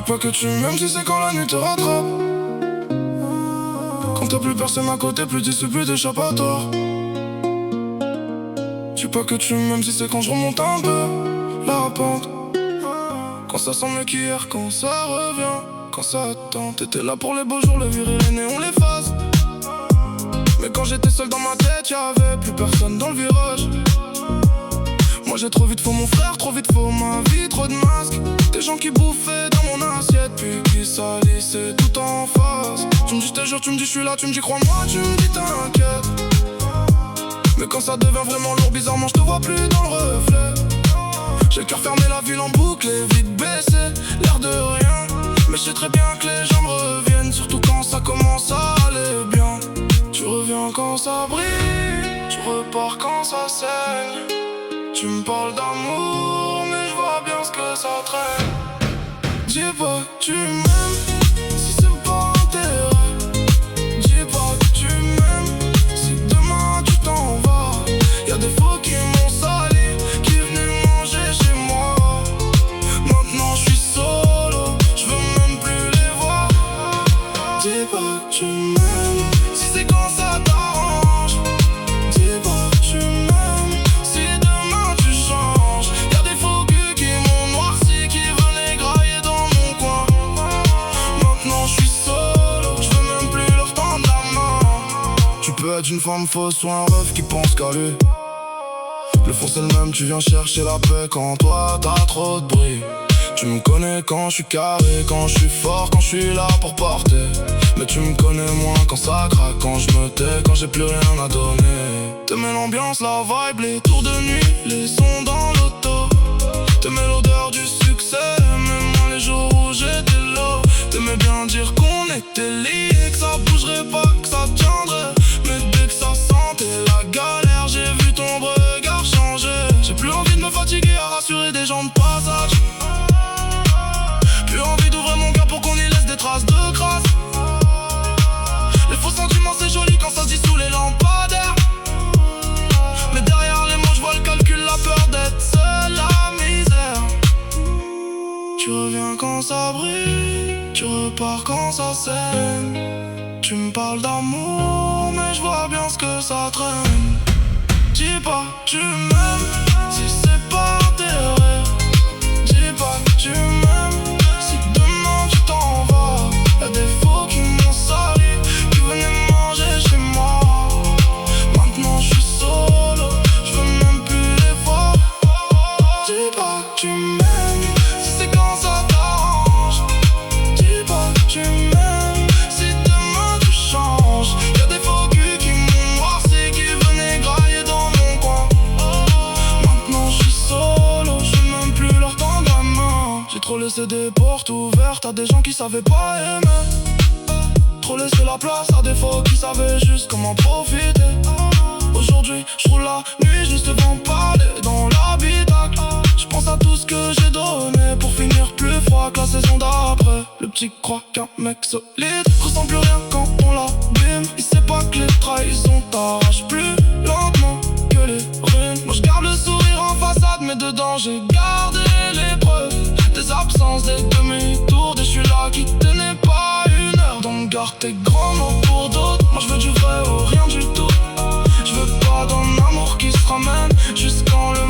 pas que tu m'aimes si c'est quand la nuit te rattrape. Quand t'as plus personne à côté, plus d'issue, plus d'échappatoire. Dis pas que tu m'aimes si c'est quand je remonte un peu la pente. Quand ça sent mieux qu'hier, quand ça revient, quand ça attend. T'étais là pour les beaux jours, le viril, les néons, les phases. Mais quand j'étais seul dans ma tête, y'avait plus personne dans le virage. Moi j'ai trop vite faux mon frère, trop vite faux ma vie, trop de masques. Des gens qui bouffaient dans mon assiette, puis qui salissaient tout en face. Tu me dis je te jure, tu me dis je suis là, tu me dis crois-moi, tu me dis t'inquiète. Mais quand ça devient vraiment lourd, bizarrement je te vois plus dans le reflet. J'ai le cœur fermé, la ville en boucle, et vite baissé, l'air de rien. Mais je sais très bien que les gens me reviennent, surtout quand ça commence à aller bien. Tu reviens quand ça brille, tu repars quand ça saigne. Tu me parles d'amour, mais je vois bien ce que ça traîne. Dis pas que tu m'aimes, si c'est pas intérêt. Dis pas que tu m'aimes, si demain tu t'en vas. Y'a des faux qui m'ont sali, qui venaient manger chez moi. Maintenant je suis solo, je veux même plus les voir. Dis pas que tu m'aimes, si c'est quand ça t'arrange. Dis pas que tu m'aimes, si demain tu changes. Y'a des faux culs qui m'ont noirci, qui venaient grailler dans mon coin. Maintenant je suis solo, je veux même plus leur tendre la main. Tu peux être une femme fausse ou un ref qui pense qu'à lui. Le fond c'est le même, tu viens chercher la paix quand toi t'as trop de bruit. Tu me connais quand je suis carré, quand je suis fort, quand je suis là pour porter. Mais tu me connais moins quand ça craque, quand je me tais, quand j'ai plus rien à donner. T'aimais l'ambiance, la vibe, les tours de nuit, les sons dans l'auto. T'aimais l'odeur du succès, même moi les jours où j'étais low. T'aimais bien dire qu'on était liés, que ça bougerait pas, que ça tiendrait. Mais dès que ça sentait la galère, j'ai vu ton regard changer. J'ai plus envie de me fatiguer à rassurer des gens de passage. Plus envie d'ouvrir mon cœur pour qu'on y laisse des traces de crasse. Les faux sentiments c'est joli quand ça se dit sous les lampadaires. Mais derrière les mots je vois le calcul, la peur d'être seul, la misère. Tu reviens quand ça brille, tu repars quand ça saigne. Tu me parles d'amour mais je vois bien ce que ça traîne. Dis pas que tu m'aimes, si c'est pas intérêt. Dis pas que tu m'aimes, si demain tu t'en vas. Y'a des faux qui m'ont sali, qui venaient manger chez moi. Maintenant je suis solo, je veux même plus les voir. Dis pas que tu m'aimes, si c'est quand ça t'arrange. Dis pas que tu m'aimes, si demain tu changes. Y'a des faux culs qui m'ont noirci, qui venaient grailler dans mon coin. Maintenant je suis solo, je veux même plus leur tendre la main. J'ai trop laissé des portes ouvertes à des gens qui savaient pas aimer. Trop laissé la place à des faux qui savaient juste comment profiter. Aujourd'hui je roule la nuit juste devant parler dans l'habitacle. Je pense à tout ce que j'ai donné pour finir plus froid que la saison d'après. Le petit croit qu'un mec solide ressent plus rien quand on l'abîme. Il sait pas que les trahisons t'arrachent plus lentement que les ruines. Moi je garde le sourire en façade mais dedans j'ai gardé les preuves. Des absences, des demi-tours, des je suis là qui tenais pas une heure. Donc garde tes grands mots pour d'autres. Moi je veux du vrai ou rien du tout. Je veux pas d'un amour qui se ramène jusqu'en le